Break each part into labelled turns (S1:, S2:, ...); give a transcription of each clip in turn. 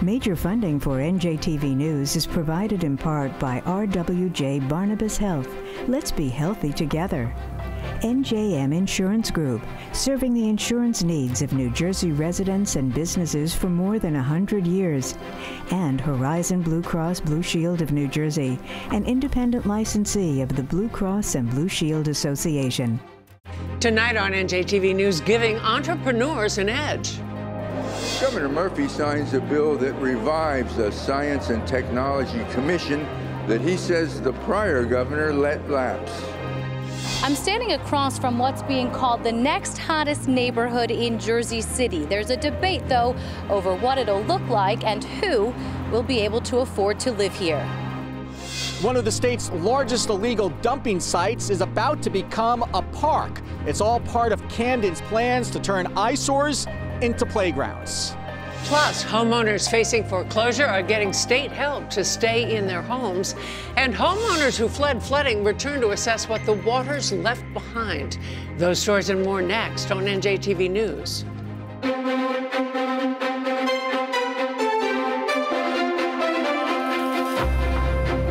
S1: Major funding for NJTV News is provided in part by RWJ Barnabas Health. Let's be healthy together. NJM Insurance Group, serving the insurance needs of New Jersey residents and businesses for more than 100 years. And Horizon Blue Cross Blue Shield of New Jersey, an independent licensee of the Blue Cross and Blue Shield Association.
S2: Tonight on NJTV News, giving entrepreneurs an edge.
S3: Governor Murphy signs a bill that revives the Science and Technology Commission that he says the prior governor let lapse.
S4: I'm standing across from what's being called the next hottest neighborhood in Jersey City. There's a debate, though, over what it'll look like and who will be able to afford to live here.
S5: One of the state's largest illegal dumping sites is about to become a park. It's all part of Camden's plans to turn eyesores into playgrounds.
S2: Plus, homeowners facing foreclosure are getting state help to stay in their homes. And homeowners who fled flooding return to assess what the waters left behind. Those stories and more next on NJTV News.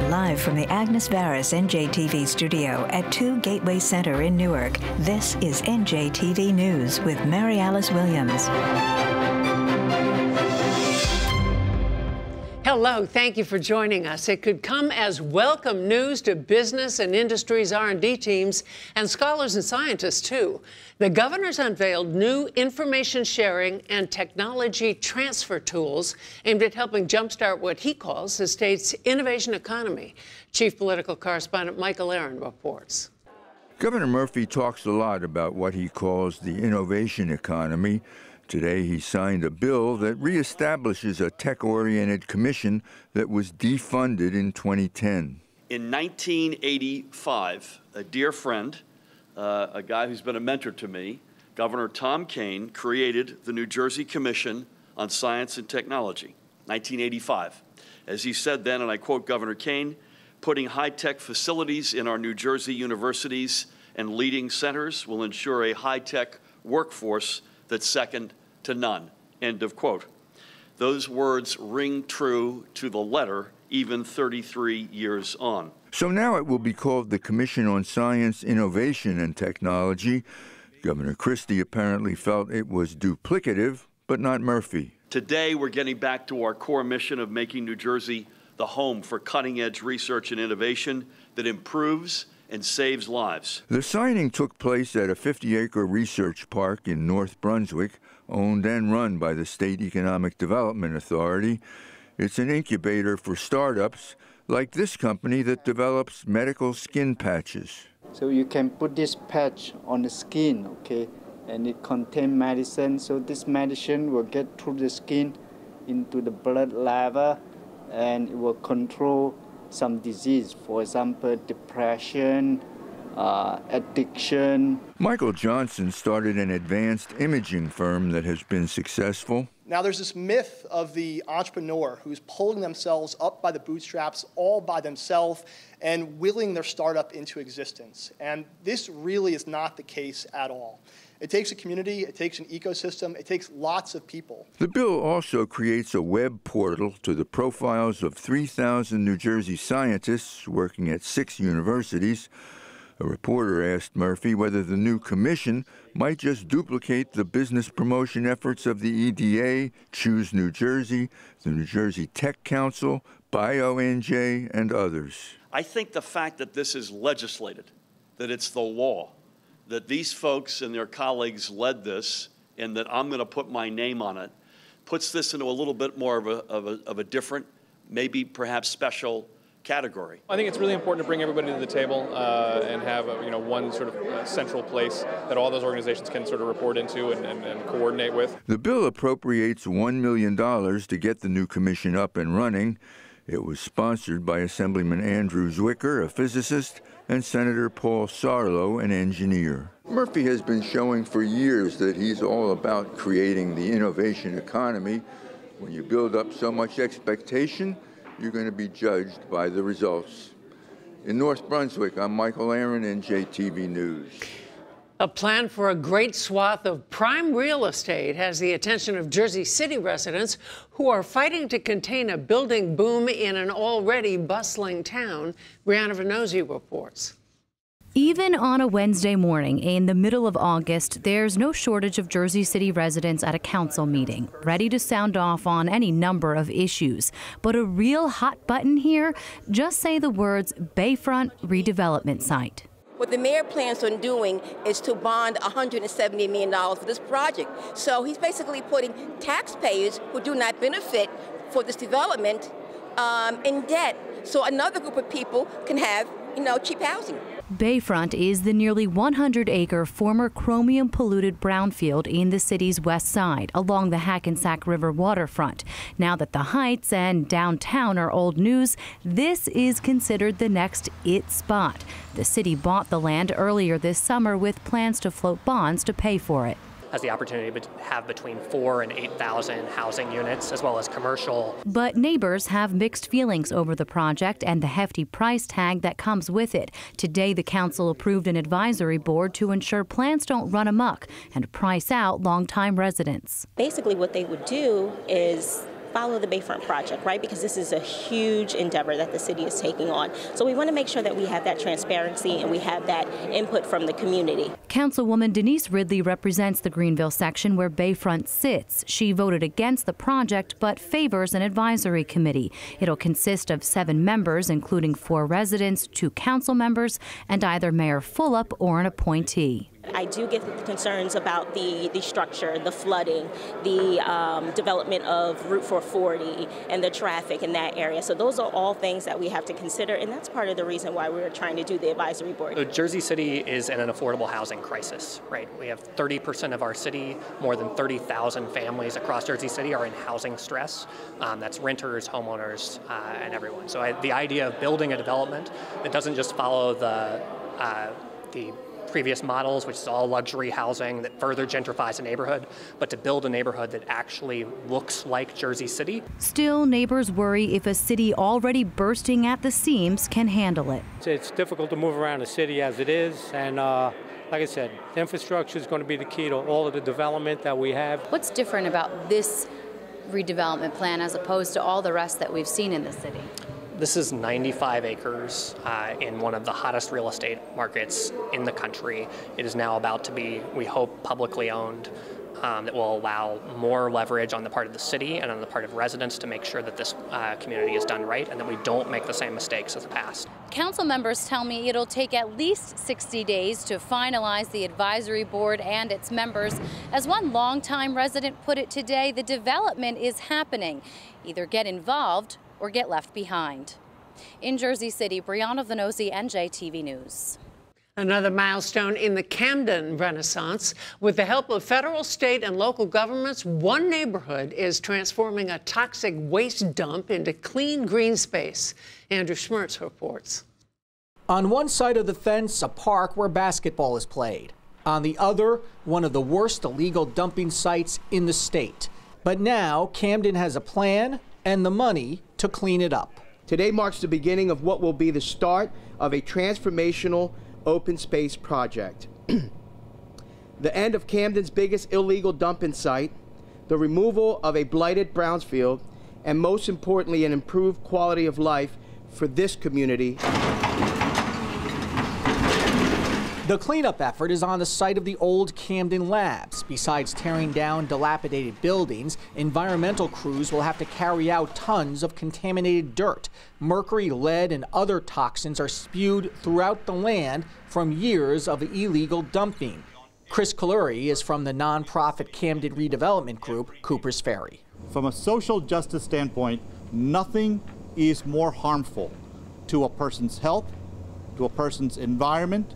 S1: Live from the Agnes Varus NJTV studio at 2 Gateway Center in Newark, this is NJTV News with Mary Alice Williams.
S2: Hello, thank you for joining us. It could come as welcome news to business and industry's R&D teams and scholars and scientists, too. The governor's unveiled new information sharing and technology transfer tools aimed at helping jumpstart what he calls the state's innovation economy. Chief Political Correspondent Michael Aaron reports.
S3: Governor Murphy talks a lot about what he calls the innovation economy. Today, he signed a bill that reestablishes a tech-oriented commission that was defunded in 2010.
S6: In 1985, a dear friend, a guy who's been a mentor to me, Governor Tom Kean, created the New Jersey Commission on Science and Technology, 1985. As he said then, and I quote Governor Kean, "Putting high-tech facilities in our New Jersey universities and leading centers will ensure a high-tech workforce that's second to none," end of quote. Those words ring true to the letter even 33 years on.
S3: So now it will be called the Commission on Science, Innovation, and Technology. Governor Christie apparently felt it was duplicative, but not Murphy.
S6: Today, we're getting back to our core mission of making New Jersey the home for cutting-edge research and innovation that improves and saves lives.
S3: The signing took place at a 50-acre research park in North Brunswick, owned and run by the State Economic Development Authority. It's an incubator for startups like this company that develops medical skin patches.
S7: So you can put this patch on the skin, okay, and it contains medicine. So this medicine will get through the skin into the blood level, and it will control some disease, for example, depression, addiction.
S3: Michael Johnson started an advanced imaging firm that has been successful.
S8: Now there's this myth of the entrepreneur who's pulling themselves up by the bootstraps all by themselves and willing their startup into existence. And this really is not the case at all. It takes a community, it takes an ecosystem, it takes lots of people.
S3: The bill also creates a web portal to the profiles of 3,000 New Jersey scientists working at 6 universities. A reporter asked Murphy whether the new commission might just duplicate the business promotion efforts of the EDA, Choose New Jersey, the New Jersey Tech Council, BioNJ, and others.
S6: I think the fact that this is legislated, that it's the law, that these folks and their colleagues led this, and that I'm going to put my name on it, puts this into a little bit more of a different, maybe perhaps special category.
S9: I think it's really important to bring everybody to the table and have one sort of central place that all those organizations can sort of report into and coordinate with.
S3: The bill appropriates $1 million to get the new commission up and running. It was sponsored by Assemblyman Andrew Zwicker, a physicist, and Senator Paul Sarlo, an engineer. Murphy has been showing for years that he's all about creating the innovation economy. When you build up so much expectation, you're going to be judged by the results. In North Brunswick, I'm Michael Aaron, NJTV News.
S2: A plan for a great swath of prime real estate has the attention of Jersey City residents who are fighting to contain a building boom in an already bustling town. Brianna Vannozzi reports.
S4: Even on a Wednesday morning in the middle of August, there's no shortage of Jersey City residents at a council meeting, ready to sound off on any number of issues. But a real hot button here, just say the words Bayfront redevelopment site.
S10: What the mayor plans on doing is to bond $170 million for this project. So he's basically putting taxpayers who do not benefit for this development in debt, so another group of people can have, cheap housing.
S4: Bayfront is the nearly 100-acre former chromium-polluted brownfield in the city's west side, along the Hackensack River waterfront. Now that the Heights and downtown are old news, this is considered the next it spot. The city bought the land earlier this summer with plans to float bonds to pay for it.
S11: Has the opportunity to have between 4,000 and 8,000 housing units, as well as commercial.
S4: But neighbors have mixed feelings over the project and the hefty price tag that comes with it. Today, the council approved an advisory board to ensure plans don't run amok and price out longtime residents.
S12: Basically, what they would do is follow the Bayfront project, right? Because this is a huge endeavor that the city is taking on. So we want to make sure that we have that transparency and we have that input from the community.
S4: Councilwoman Denise Ridley represents the Greenville section where Bayfront sits. She voted against the project but favors an advisory committee. It'll consist of 7 members, including 4 residents, 2 council members, and either Mayor Fulop or an appointee.
S12: I do get the concerns about the structure, the flooding, the development of Route 440 and the traffic in that area. So those are all things that we have to consider, and that's part of the reason why we're trying to do the advisory board.
S11: So Jersey City is in an affordable housing crisis, right? We have 30% of our city, more than 30,000 families across Jersey City are in housing stress. That's renters, homeowners, and everyone. So the idea of building a development that doesn't just follow the previous models, which is all luxury housing that further gentrifies a neighborhood, but to build a neighborhood that actually looks like Jersey City.
S4: Still, neighbors worry if a city already bursting at the seams can handle it.
S13: It's difficult to move around the city as it is, and like I said, infrastructure is going to be the key to all of the development that we have.
S4: What's different about this redevelopment plan as opposed to all the rest that we've seen in the city?
S11: This is 95 acres in one of the hottest real estate markets in the country. It is now about to be, we hope, publicly owned. That will allow more leverage on the part of the city and on the part of residents to make sure that this community is done right and that we don't make the same mistakes as the past.
S4: Council members tell me it'll take at least 60 days to finalize the advisory board and its members. As one longtime resident put it today, the development is happening. Either get involved or get left behind. In Jersey City, Brianna Vannozzi, NJTV News.
S2: Another milestone in the Camden Renaissance. With the help of federal, state, and local governments, one neighborhood is transforming a toxic waste dump into clean green space. Andrew Schmertz reports.
S5: On one side of the fence, a park where basketball is played. On the other, one of the worst illegal dumping sites in the state. But now, Camden has a plan and the money to clean it up.
S14: Today marks the beginning of what will be the start of a transformational open space project. The end of Camden's biggest illegal dumping site, the removal of a blighted brownfield, and most importantly, an improved quality of life for this community.
S5: The cleanup effort is on the site of the old Camden Labs. Besides tearing down dilapidated buildings, environmental crews will have to carry out tons of contaminated dirt. Mercury, lead, and other toxins are spewed throughout the land from years of illegal dumping. Chris Kaluri is from the nonprofit Camden Redevelopment Group, Cooper's Ferry.
S15: From a social justice standpoint, nothing is more harmful to a person's health, to a person's environment,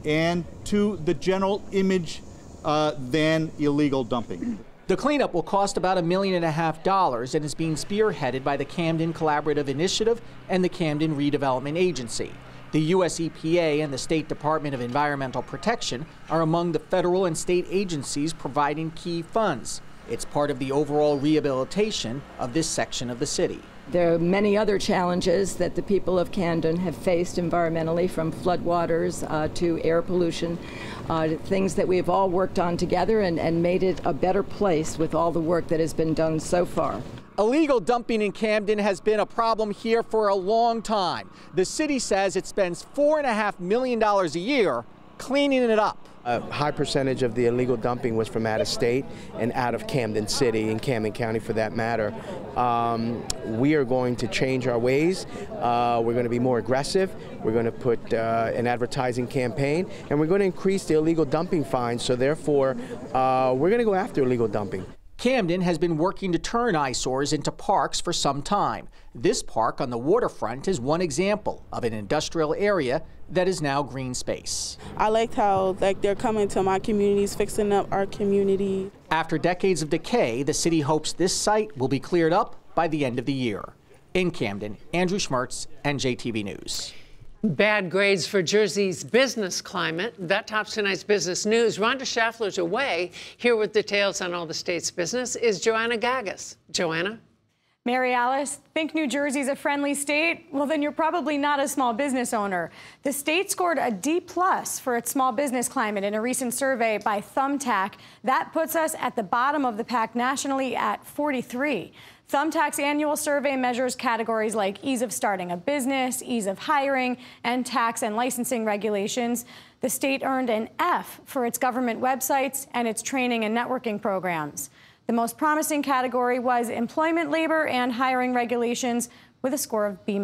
S15: and to the general image than illegal dumping.
S5: The cleanup will cost about $1.5 million and is being spearheaded by the Camden Collaborative Initiative and the Camden Redevelopment Agency. The U.S. EPA and the State Department of Environmental Protection are among the federal and state agencies providing key funds. It's part of the overall rehabilitation of this section of the city.
S16: There are many other challenges that the people of Camden have faced environmentally, from floodwaters to air pollution, things that we've all worked on together and made it a better place with all the work that has been done so far.
S5: Illegal dumping in Camden has been a problem here for a long time. The city says it spends $4.5 million a year cleaning it up.
S14: A high percentage of the illegal dumping was from out of state and out of Camden City and Camden County for that matter. We are going to change our ways. We're going to be more aggressive. We're going to put an advertising campaign, and we're going to increase the illegal dumping fines. So therefore, we're going to go after illegal dumping.
S5: Camden has been working to turn eyesores into parks for some time. This park on the waterfront is one example of an industrial area that is now green space.
S17: I liked how they're coming to my communities, fixing up our community.
S5: After decades of decay, the city hopes this site will be cleared up by the end of the year. In Camden, Andrew Schmertz, NJTV News.
S2: Bad grades for Jersey's business climate. That tops tonight's business news. Rhonda Schaffler's away. Here with details on all the state's business is Joanna Gagas. Joanna?
S18: Mary Alice, think New Jersey's a friendly state? Well, then you're probably not a small business owner. The state scored a D+ for its small business climate in a recent survey by Thumbtack. That puts us at the bottom of the pack nationally at 43. Thumbtack's annual survey measures categories like ease of starting a business, ease of hiring, and tax and licensing regulations. The state earned an F for its government websites and its training and networking programs. The most promising category was employment, labor, and hiring regulations with a score of B-.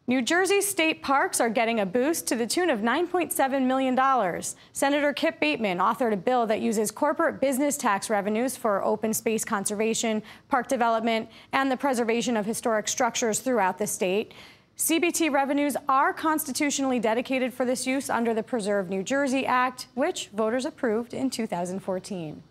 S18: New Jersey state parks are getting a boost to the tune of $9.7 million. Senator Kip Bateman authored a bill that uses corporate business tax revenues for open space conservation, park development, and the preservation of historic structures throughout the state. CBT revenues are constitutionally dedicated for this use under the Preserve New Jersey Act, which voters approved in 2014.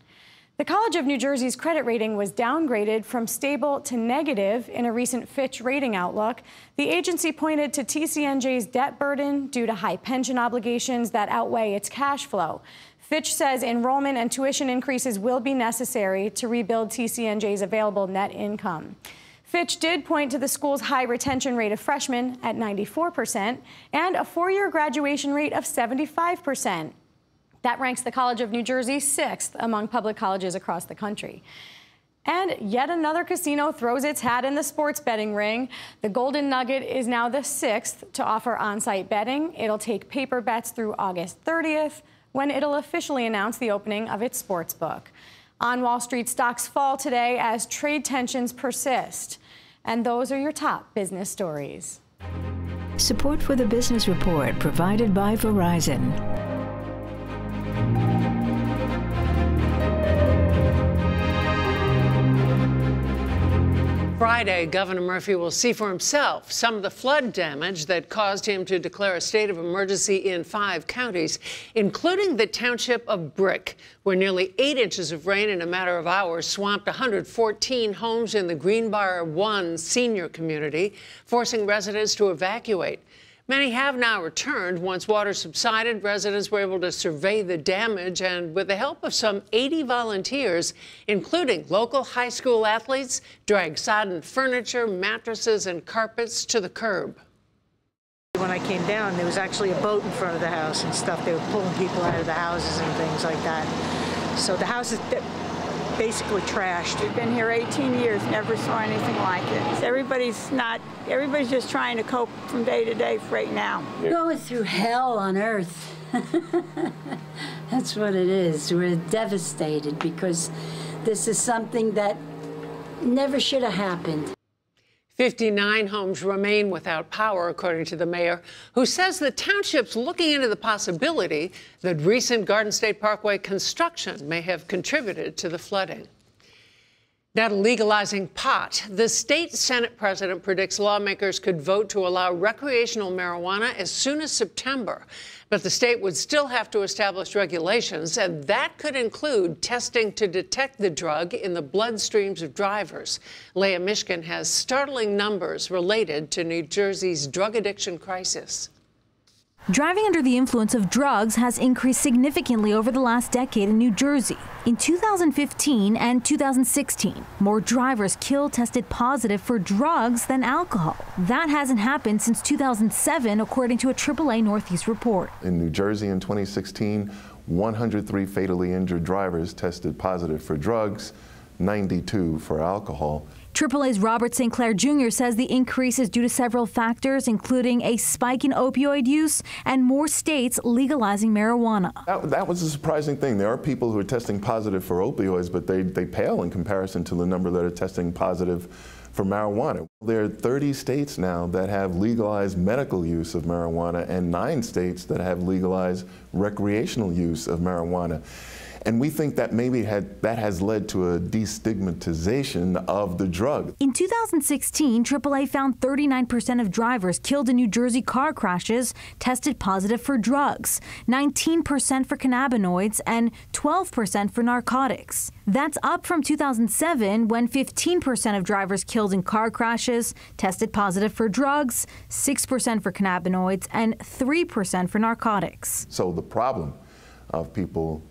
S18: The College of New Jersey's credit rating was downgraded from stable to negative in a recent Fitch rating outlook. The agency pointed to TCNJ's debt burden due to high pension obligations that outweigh its cash flow. Fitch says enrollment and tuition increases will be necessary to rebuild TCNJ's available net income. Fitch did point to the school's high retention rate of freshmen at 94% and a four-year graduation rate of 75%. That ranks the College of New Jersey 6th among public colleges across the country. And yet another casino throws its hat in the sports betting ring. The Golden Nugget is now the 6th to offer on-site betting. It'll take paper bets through August 30th, when it'll officially announce the opening of its sports book. On Wall Street, stocks fall today as trade tensions persist. And those are your top business stories.
S1: Support for the Business Report provided by Verizon.
S2: Friday, Governor Murphy will see for himself some of the flood damage that caused him to declare a state of emergency in 5 counties, including the township of Brick, where nearly 8 inches of rain in a matter of hours swamped 114 homes in the Greenbrier 1 senior community, forcing residents to evacuate. Many have now returned. Once water subsided, residents were able to survey the damage, and with the help of some 80 volunteers, including local high school athletes, drag sodden furniture, mattresses, and carpets to the curb.
S19: When I came down, there was actually a boat in front of the house and stuff. They were pulling people out of the houses and things like that. So the house is basically trashed.
S20: We've been here 18 years, never saw anything like it. Everybody's just trying to cope from day to day right now.
S21: We're going through hell on earth. That's what it is. We're devastated because this is something that never should have happened.
S2: 59 homes remain without power, according to the mayor, who says the township's looking into the possibility that recent Garden State Parkway construction may have contributed to the flooding. Now to legalizing pot. The state Senate president predicts lawmakers could vote to allow recreational marijuana as soon as September. But the state would still have to establish regulations, and that could include testing to detect the drug in the bloodstreams of drivers. Leah Mishkin has startling numbers related to New Jersey's drug addiction crisis.
S7: Driving under the influence of drugs has increased significantly over the last decade in New Jersey. In 2015 and 2016, more drivers killed tested positive for drugs than alcohol. That hasn't happened since 2007, according to a AAA Northeast report.
S22: In New Jersey in 2016, 103 fatally injured drivers tested positive for drugs, 92 for alcohol.
S7: AAA's Robert St. Clair Jr. says the increase is due to several factors, including a spike in opioid use and more states legalizing marijuana.
S22: That was a surprising thing. There are people who are testing positive for opioids, but they pale in comparison to the number that are testing positive for marijuana. There are 30 states now that have legalized medical use of marijuana and 9 states that have legalized recreational use of marijuana. And we think that maybe that has led to a destigmatization of the drug.
S7: In 2016, AAA found 39% of drivers killed in New Jersey car crashes tested positive for drugs, 19% for cannabinoids, and 12% for narcotics. That's up from 2007, when 15% of drivers killed in car crashes tested positive for drugs, 6% for cannabinoids, and 3% for narcotics.
S22: So the problem of people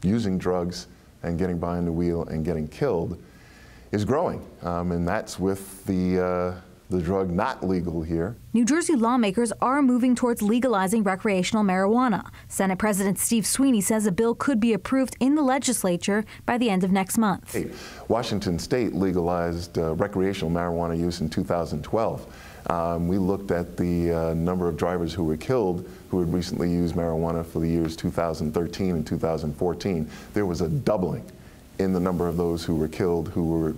S22: using drugs and getting behind the wheel and getting killed is growing, and that's with the drug not legal here.
S7: New Jersey lawmakers are moving towards legalizing recreational marijuana. Senate President Steve Sweeney says a bill could be approved in the legislature by the end of next month.
S22: Washington State legalized recreational marijuana use in 2012. We looked at the number of drivers who were killed who had recently used marijuana for the years 2013 and 2014. There was a doubling in the number of those who were killed who were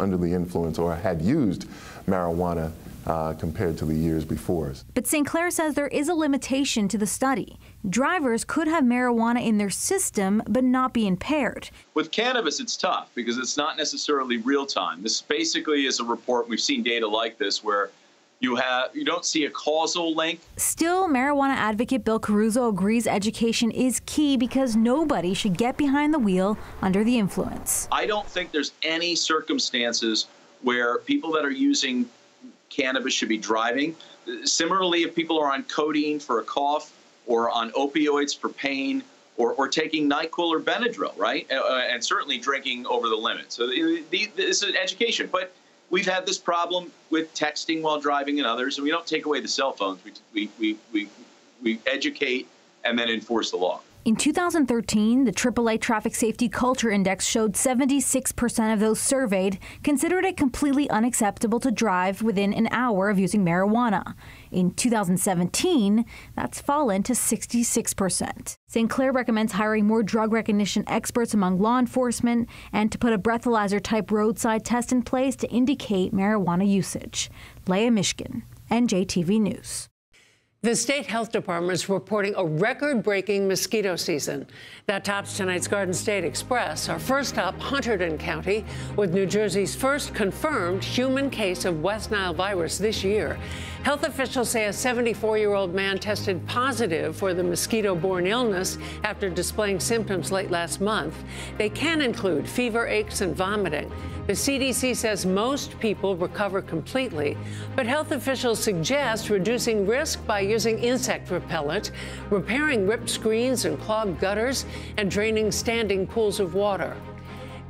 S22: under the influence or had used marijuana compared to the years before.
S7: But St. Clair says there is a limitation to the study. Drivers could have marijuana in their system but not be impaired.
S23: With cannabis, it's tough because it's not necessarily real time. This basically is a report. We've seen data like this where you don't see a causal link.
S7: Still, marijuana advocate Bill Caruso agrees education is key because nobody should get behind the wheel under the influence.
S23: I don't think there's any circumstances where people that are using cannabis should be driving. Similarly, if people are on codeine for a cough or on opioids for pain or taking NyQuil or Benadryl, right? And certainly drinking over the limit. So this is education. But we've had this problem with texting while driving and others, and we don't take away the cell phones. We educate and then enforce the law.
S7: In 2013, the AAA Traffic Safety Culture Index showed 76% of those surveyed considered it completely unacceptable to drive within an hour of using marijuana. In 2017, that's fallen to 66%. St. Clair recommends hiring more drug recognition experts among law enforcement and to put a breathalyzer-type roadside test in place to indicate marijuana usage. Leah Mishkin, NJTV News.
S2: The state health department is reporting a record-breaking mosquito season. That tops tonight's Garden State Express. Our first stop, Hunterdon County, with New Jersey's first confirmed human case of West Nile virus this year. Health officials say a 74-year-old man tested positive for the mosquito-borne illness after displaying symptoms late last month. They can include fever, aches, and vomiting. The CDC says most people recover completely, but health officials suggest reducing risk by using insect repellent, repairing ripped screens and clogged gutters, and draining standing pools of water.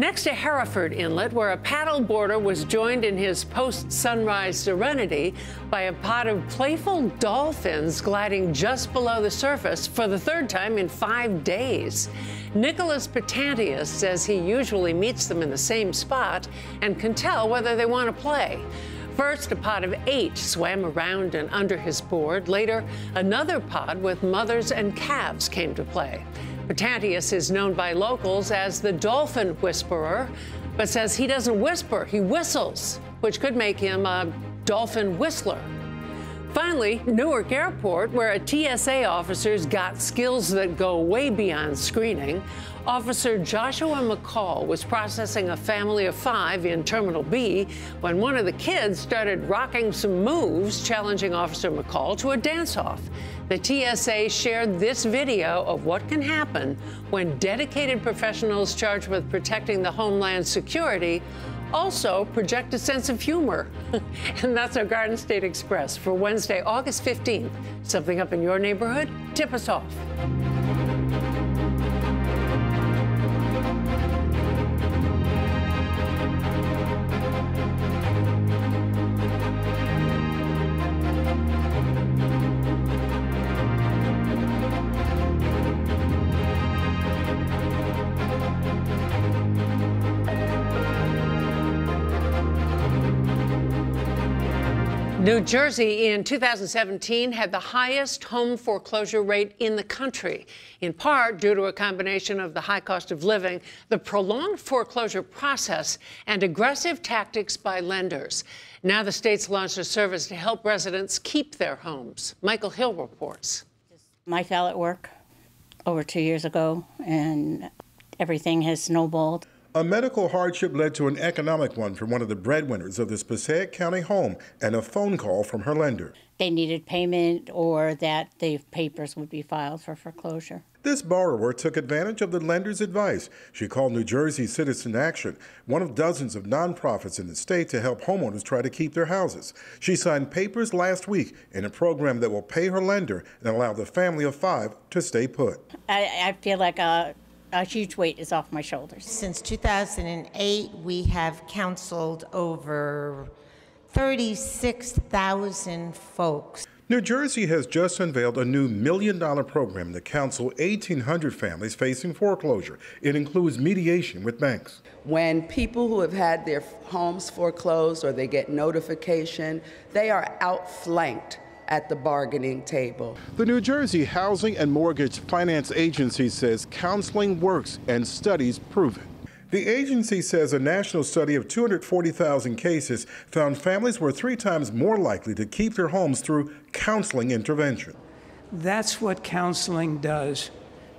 S2: Next to Hereford Inlet, where a paddle boarder was joined in his post-sunrise serenity by a pod of playful dolphins gliding just below the surface for the third time in 5 days. Nicholas Patantius says he usually meets them in the same spot and can tell whether they want to play. First, a pod of 8 swam around and under his board. Later, another pod with mothers and calves came to play. Patantius is known by locals as the dolphin whisperer, but says he doesn't whisper, he whistles, which could make him a dolphin whistler. Finally, Newark Airport, where a TSA officer's got skills that go way beyond screening. Officer Joshua McCall was processing a family of 5 in Terminal B when one of the kids started rocking some moves, challenging Officer McCall to a dance-off. The TSA shared this video of what can happen when dedicated professionals charged with protecting the homeland security Also, project a sense of humor. And that's our Garden State Express for Wednesday, August 15th. Something up in your neighborhood? Tip us off. New Jersey in 2017 had the highest home foreclosure rate in the country, in part due to a combination of the high cost of living, the prolonged foreclosure process, and aggressive tactics by lenders. Now the state's launched a service to help residents keep their homes. Michael Hill reports.
S6: I fell at work over 2 years ago, and everything has snowballed.
S8: A medical hardship led to an economic one for one of the breadwinners of this Passaic County home and a phone call from her lender.
S6: They needed payment or that the papers would be filed for foreclosure.
S8: This borrower took advantage of the lender's advice. She called New Jersey Citizen Action, one of dozens of nonprofits in the state to help homeowners try to keep their houses. She signed papers last week in a program that will pay her lender and allow the family of 5 to stay put.
S6: I feel like a huge weight is off my shoulders.
S9: Since 2008, we have counseled over 36,000 folks.
S8: New Jersey has just unveiled a new $1 million program to counsel 1,800 families facing foreclosure. It includes mediation with banks.
S24: When people who have had their homes foreclosed or they get notification, they are outflanked at the bargaining table.
S8: The New Jersey Housing and Mortgage Finance Agency says counseling works and studies prove it. The agency says a national study of 240,000 cases found families were 3 times more likely to keep their homes through counseling intervention.
S25: That's what counseling does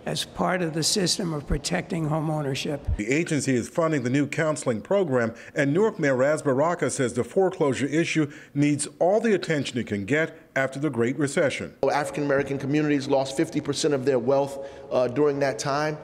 S25: as part of the system of protecting home ownership.
S8: The agency is funding the new counseling program, and Newark Mayor Ras Baraka says the foreclosure issue needs all the attention it can get after the Great Recession.
S26: African American communities lost 50% of their wealth during that time.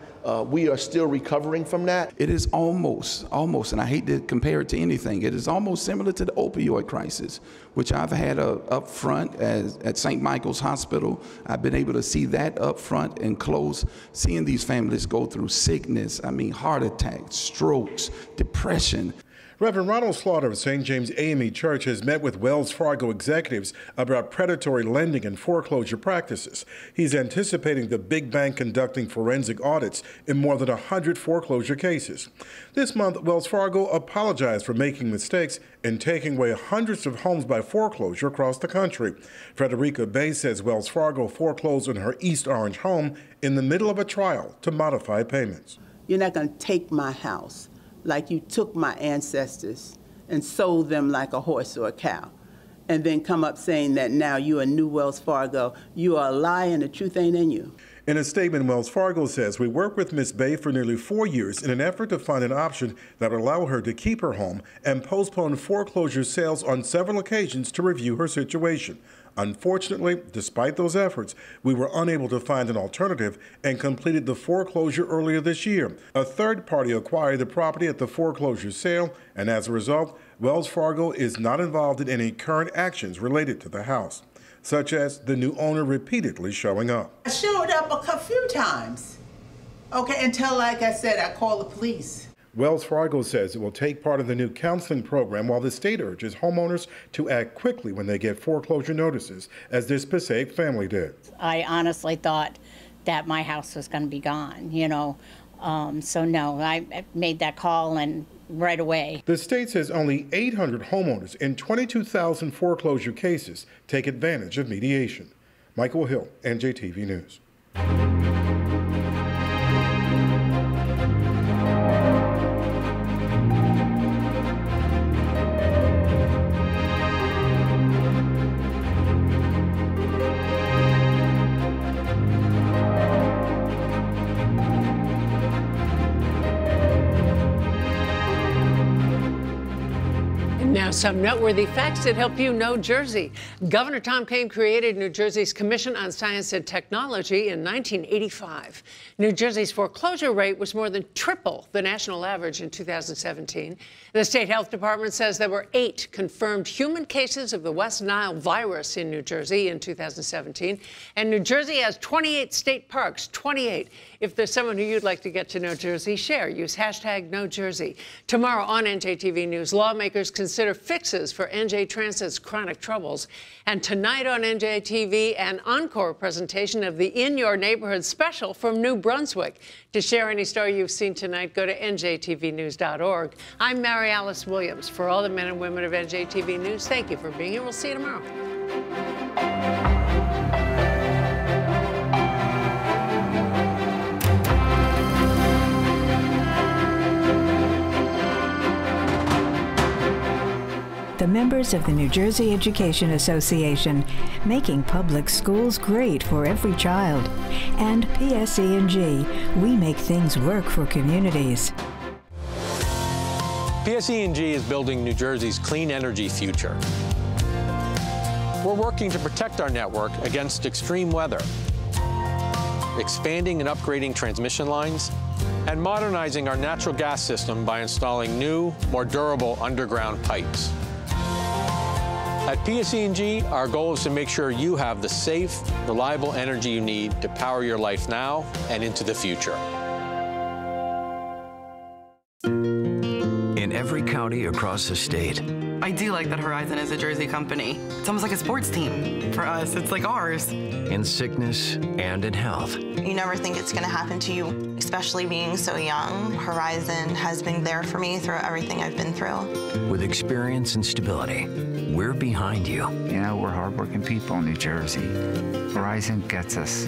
S26: We are still recovering from that.
S27: It is almost, and I hate to compare it to anything, it is almost similar to the opioid crisis, which I've had up front at St. Michael's Hospital. I've been able to see that up front and close, seeing these families go through sickness, heart attacks, strokes, depression.
S8: Reverend Ronald Slaughter of St. James AME Church has met with Wells Fargo executives about predatory lending and foreclosure practices. He's anticipating the big bank conducting forensic audits in more than 100 foreclosure cases. This month, Wells Fargo apologized for making mistakes and taking away hundreds of homes by foreclosure across the country. Frederica Bay says Wells Fargo foreclosed on her East Orange home in the middle of a trial to modify payments.
S24: You're not going to take my house like you took my ancestors and sold them like a horse or a cow, and then come up saying that now you are new Wells Fargo. You are a lie and the truth ain't in you.
S8: In a statement, Wells Fargo says, we worked with Ms. Bay for nearly 4 years in an effort to find an option that would allow her to keep her home and postpone foreclosure sales on several occasions to review her situation. Unfortunately, despite those efforts, we were unable to find an alternative and completed the foreclosure earlier this year. A third party acquired the property at the foreclosure sale, and as a result, Wells Fargo is not involved in any current actions related to the house, such as the new owner repeatedly showing up.
S24: I showed up a few times, until, like I said, I called the police.
S8: Wells Fargo says it will take part of the new counseling program while the state urges homeowners to act quickly when they get foreclosure notices, as this Passaic family did.
S6: I honestly thought that my house was going to be gone, so no, I made that call and right away.
S8: The state says only 800 homeowners in 22,000 foreclosure cases take advantage of mediation. Michael Hill, NJTV News.
S2: Some noteworthy facts that help you know Jersey. Governor Tom Kean created New Jersey's Commission on Science and Technology in 1985. New Jersey's foreclosure rate was more than triple the national average in 2017. The state health department says there were 8 confirmed human cases of the West Nile virus in New Jersey in 2017. And New Jersey has 28 state parks, 28. If there's someone who you'd like to get to know Jersey, share. Use hashtag KnowJersey. Tomorrow on NJTV News, lawmakers consider fixes for NJ Transit's chronic troubles. And tonight on NJTV, an encore presentation of the In Your Neighborhood special from New Brunswick. To share any story you've seen tonight, go to njtvnews.org. I'm Mary Alice Williams. For all the men and women of NJTV News, thank you for being here. We'll see you tomorrow.
S1: The members of the New Jersey Education Association, making public schools great for every child. And PSE&G, we make things work for communities.
S3: PSE&G is building New Jersey's clean energy future. We're working to protect our network against extreme weather, expanding and upgrading transmission lines, and modernizing our natural gas system by installing new, more durable underground pipes. At PSE&G, our goal is to make sure you have the safe, reliable energy you need to power your life now and into the future.
S4: In every county across the state,
S10: I do like that Horizon is a Jersey company. It's almost like a sports team. For us, it's like ours.
S4: in sickness and in health.
S11: You never think it's going to happen to you, especially being so young. Horizon has been there for me through everything I've been through.
S4: With experience and stability, we're behind you.
S12: You know, we're hardworking people in New Jersey. Horizon gets us.